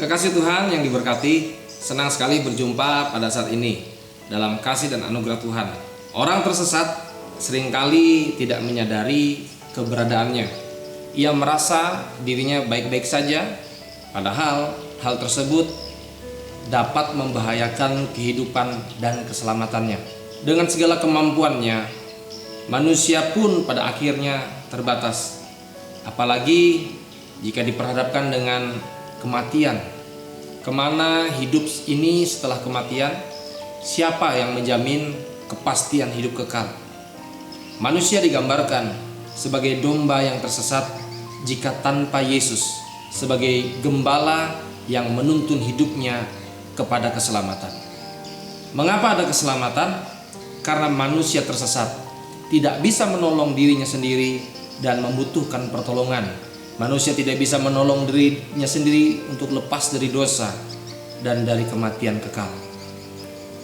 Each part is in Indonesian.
Kekasih Tuhan yang diberkati, senang sekali berjumpa pada saat ini dalam kasih dan anugerah Tuhan. Orang tersesat seringkali tidak menyadari keberadaannya. Ia merasa dirinya baik-baik saja, padahal hal tersebut dapat membahayakan kehidupan dan keselamatannya. Dengan segala kemampuannya, manusia pun pada akhirnya terbatas. Apalagi jika diperhadapkan dengan kematian. Kemana hidup ini setelah kematian? Siapa yang menjamin kepastian hidup kekal? Manusia digambarkan sebagai domba yang tersesat jika tanpa Yesus sebagai gembala yang menuntun hidupnya kepada keselamatan. Mengapa ada keselamatan? Karena manusia tersesat tidak bisa menolong dirinya sendiri dan membutuhkan pertolongan. Manusia tidak bisa menolong dirinya sendiri untuk lepas dari dosa dan dari kematian kekal.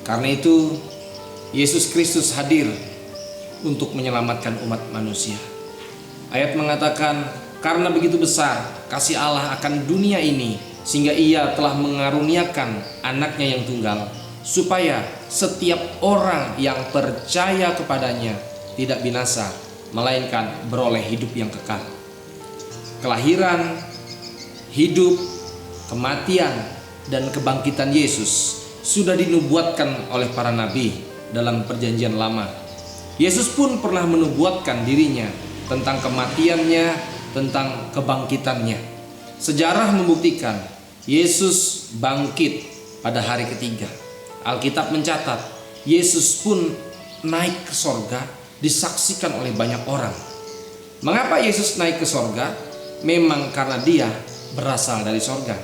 Karena itu Yesus Kristus hadir untuk menyelamatkan umat manusia. Ayat mengatakan, karena begitu besar kasih Allah akan dunia ini, sehingga Ia telah mengaruniakan anaknya yang tunggal, supaya setiap orang yang percaya kepadanya tidak binasa, melainkan beroleh hidup yang kekal. Kelahiran, hidup, kematian, dan kebangkitan Yesus sudah dinubuatkan oleh para nabi dalam perjanjian lama. Yesus pun pernah menubuatkan dirinya tentang kematiannya, tentang kebangkitannya. Sejarah membuktikan Yesus bangkit pada hari ketiga. Alkitab mencatat Yesus pun naik ke sorga, disaksikan oleh banyak orang. Mengapa Yesus naik ke sorga? Memang karena Dia berasal dari sorga.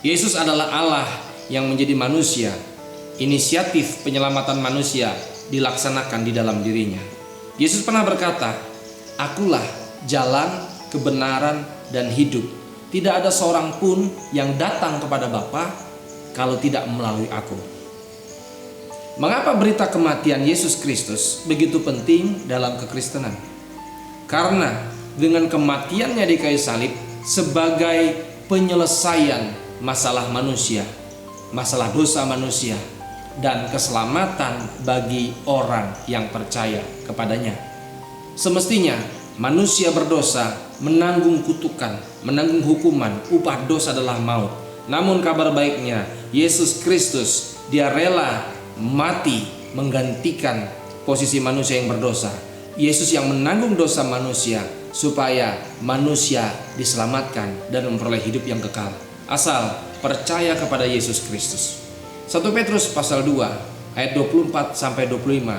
Yesus adalah Allah yang menjadi manusia. Inisiatif penyelamatan manusia dilaksanakan di dalam dirinya. Yesus pernah berkata, "Akulah jalan, kebenaran, dan hidup. Tidak ada seorang pun yang datang kepada Bapa kalau tidak melalui Aku." Mengapa berita kematian Yesus Kristus begitu penting dalam kekristenan? Karena dengan kematiannya di kayu salib sebagai penyelesaian masalah manusia, masalah dosa manusia, dan keselamatan bagi orang yang percaya kepadanya. Semestinya manusia berdosa menanggung kutukan, menanggung hukuman, upah dosa adalah maut. Namun kabar baiknya, Yesus Kristus Dia rela mati menggantikan posisi manusia yang berdosa. Yesus yang menanggung dosa manusia supaya manusia diselamatkan dan memperoleh hidup yang kekal. Asal percaya kepada Yesus Kristus. 1 Petrus pasal 2 ayat 24 sampai 25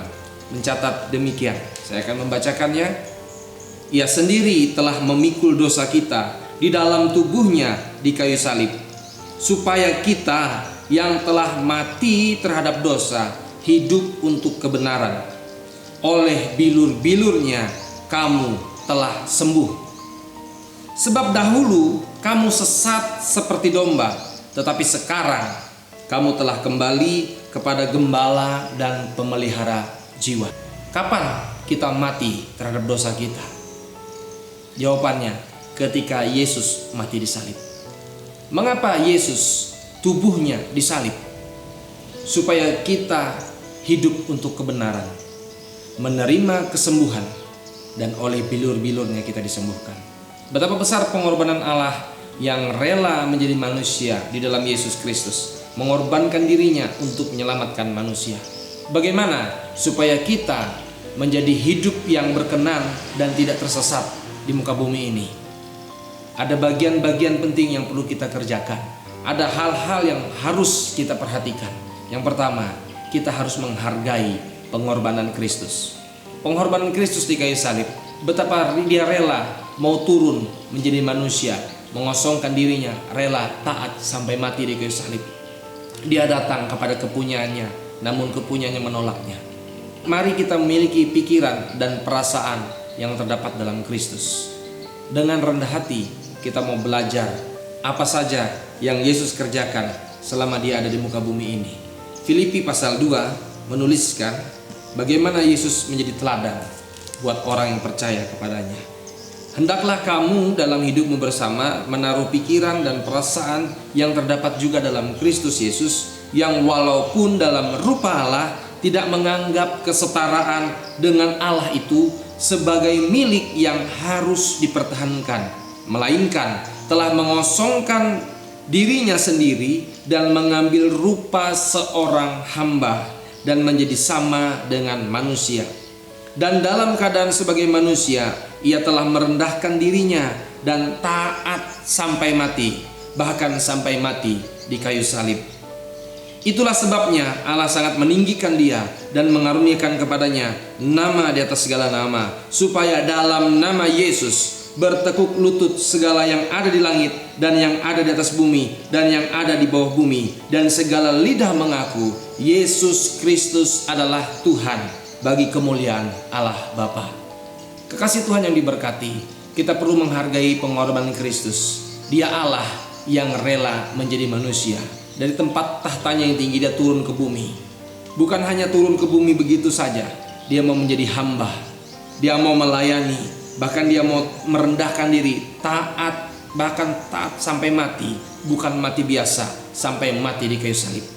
mencatat demikian. Saya akan membacakannya. Ia sendiri telah memikul dosa kita di dalam tubuhnya di kayu salib, supaya kita yang telah mati terhadap dosa hidup untuk kebenaran. Oleh bilur-bilurnya kamu telah sembuh. Sebab dahulu kamu sesat seperti domba, tetapi sekarang kamu telah kembali kepada gembala dan pemelihara jiwa. Kapan kita mati terhadap dosa kita? Jawabannya, ketika Yesus mati di salib. Mengapa Yesus tubuhnya disalib? Supaya kita hidup untuk kebenaran, menerima kesembuhan, dan oleh bilur-bilurnya kita disembuhkan. Betapa besar pengorbanan Allah yang rela menjadi manusia di dalam Yesus Kristus, mengorbankan dirinya untuk menyelamatkan manusia. Bagaimana supaya kita menjadi hidup yang berkenan dan tidak tersesat di muka bumi ini? Ada bagian-bagian penting yang perlu kita kerjakan. Ada hal-hal yang harus kita perhatikan. Yang pertama, kita harus menghargai pengorbanan Kristus. Pengorbanan Kristus di kayu salib. Betapa Dia rela mau turun menjadi manusia, mengosongkan dirinya, rela taat sampai mati di kayu salib. Dia datang kepada kepunyaannya, namun kepunyaannya menolaknya. Mari kita memiliki pikiran dan perasaan yang terdapat dalam Kristus. Dengan rendah hati kita mau belajar apa saja yang Yesus kerjakan selama Dia ada di muka bumi ini. Filipi pasal 2 menuliskan bagaimana Yesus menjadi teladan buat orang yang percaya kepadanya. Hendaklah kamu dalam hidupmu bersama menaruh pikiran dan perasaan yang terdapat juga dalam Kristus Yesus, yang walaupun dalam rupa Allah tidak menganggap kesetaraan dengan Allah itu sebagai milik yang harus dipertahankan, melainkan telah mengosongkan dirinya sendiri dan mengambil rupa seorang hamba dan menjadi sama dengan manusia. Dan dalam keadaan sebagai manusia, ia telah merendahkan dirinya dan taat sampai mati, bahkan sampai mati di kayu salib. Itulah sebabnya Allah sangat meninggikan dia dan mengaruniakan kepadanya nama di atas segala nama, supaya dalam nama Yesus bertekuk lutut segala yang ada di langit dan yang ada di atas bumi dan yang ada di bawah bumi, dan segala lidah mengaku Yesus Kristus adalah Tuhan, bagi kemuliaan Allah Bapa. Kekasih Tuhan yang diberkati, kita perlu menghargai pengorbanan Kristus. Dia Allah yang rela menjadi manusia. Dari tempat tahtanya yang tinggi dia turun ke bumi. Bukan hanya turun ke bumi begitu saja, dia mau menjadi hamba. Dia mau melayani, bahkan dia mau merendahkan diri, taat, bahkan taat sampai mati. Bukan mati biasa, sampai mati di kayu salib.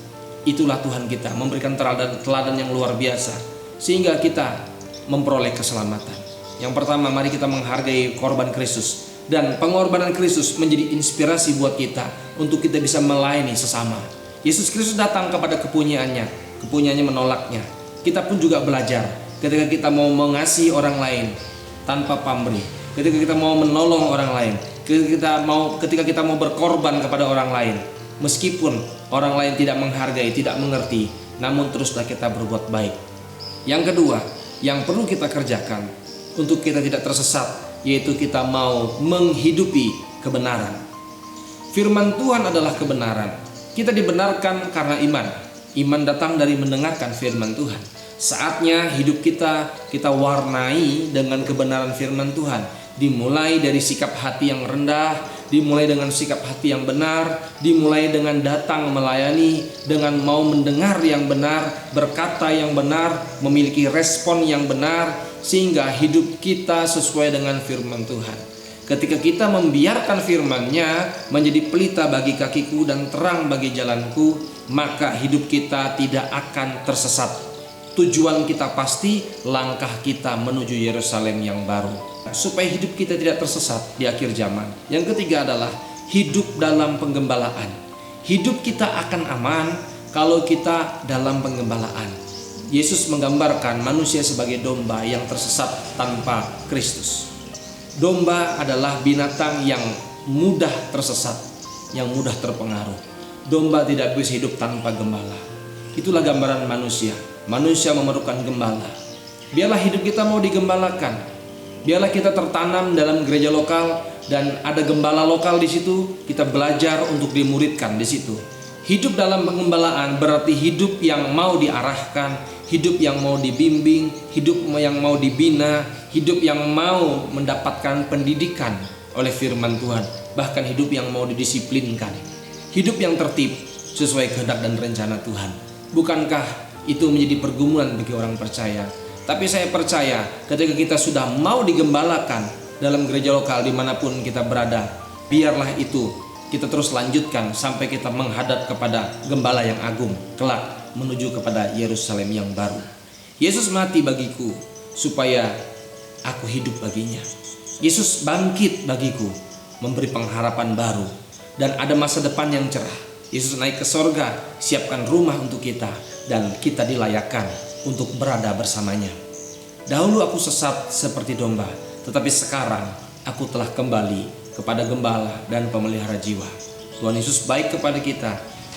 Itulah Tuhan kita, memberikan teladan yang luar biasa sehingga kita memperoleh keselamatan. Yang pertama, mari kita menghargai korban Kristus, dan pengorbanan Kristus menjadi inspirasi buat kita untuk kita bisa melayani sesama. Yesus Kristus datang kepada kepunyaannya menolaknya. Kita pun juga belajar ketika kita mau mengasihi orang lain tanpa pamrih, ketika kita mau menolong orang lain, ketika kita mau berkorban kepada orang lain, meskipun orang lain tidak menghargai, tidak mengerti, namun teruslah kita berbuat baik. Yang kedua, yang perlu kita kerjakan untuk kita tidak tersesat, yaitu kita mau menghidupi kebenaran. Firman Tuhan adalah kebenaran. Kita dibenarkan karena iman. Iman datang dari mendengarkan firman Tuhan. Saatnya hidup kita warnai dengan kebenaran firman Tuhan. Dimulai dari sikap hati yang rendah, dimulai dengan sikap hati yang benar, dimulai dengan datang melayani, dengan mau mendengar yang benar, berkata yang benar, memiliki respon yang benar, sehingga hidup kita sesuai dengan firman Tuhan. Ketika kita membiarkan firman-Nya menjadi pelita bagi kakiku dan terang bagi jalanku, maka hidup kita tidak akan tersesat. Tujuan kita pasti, langkah kita menuju Yerusalem yang baru, supaya hidup kita tidak tersesat di akhir zaman. Yang ketiga adalah hidup dalam penggembalaan. Hidup kita akan aman kalau kita dalam penggembalaan. Yesus menggambarkan manusia sebagai domba yang tersesat tanpa Kristus. Domba adalah binatang yang mudah tersesat, yang mudah terpengaruh. Domba tidak bisa hidup tanpa gembala. Itulah gambaran manusia. Manusia memerlukan gembala. Biarlah hidup kita mau digembalakan. Biarlah kita tertanam dalam gereja lokal dan ada gembala lokal di situ. Kita belajar untuk dimuridkan di situ. Hidup dalam pengembalaan berarti hidup yang mau diarahkan, hidup yang mau dibimbing, hidup yang mau dibina, hidup yang mau mendapatkan pendidikan oleh firman Tuhan, bahkan hidup yang mau didisiplinkan, hidup yang tertib sesuai kehendak dan rencana Tuhan. Bukankah itu menjadi pergumulan bagi orang percaya? Tapi saya percaya ketika kita sudah mau digembalakan dalam gereja lokal dimanapun kita berada, biarlah itu kita terus lanjutkan sampai kita menghadap kepada gembala yang agung, kelak menuju kepada Yerusalem yang baru. Yesus mati bagiku supaya aku hidup baginya. Yesus bangkit bagiku, memberi pengharapan baru, dan ada masa depan yang cerah. Yesus naik ke sorga, siapkan rumah untuk kita, dan kita dilayakkan untuk berada bersamanya. Dahulu aku sesat seperti domba, tetapi sekarang aku telah kembali kepada gembala dan pemelihara jiwa. Tuhan Yesus baik kepada kita.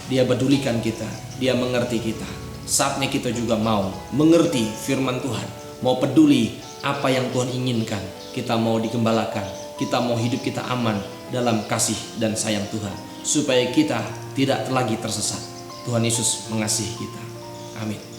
Dia pedulikan kita, Dia mengerti kita. Saatnya kita juga mau mengerti firman Tuhan, mau peduli apa yang Tuhan inginkan. Kita mau digembalakan, kita mau hidup kita aman dalam kasih dan sayang Tuhan, supaya kita tidak lagi tersesat. Tuhan Yesus mengasihi kita. Amin.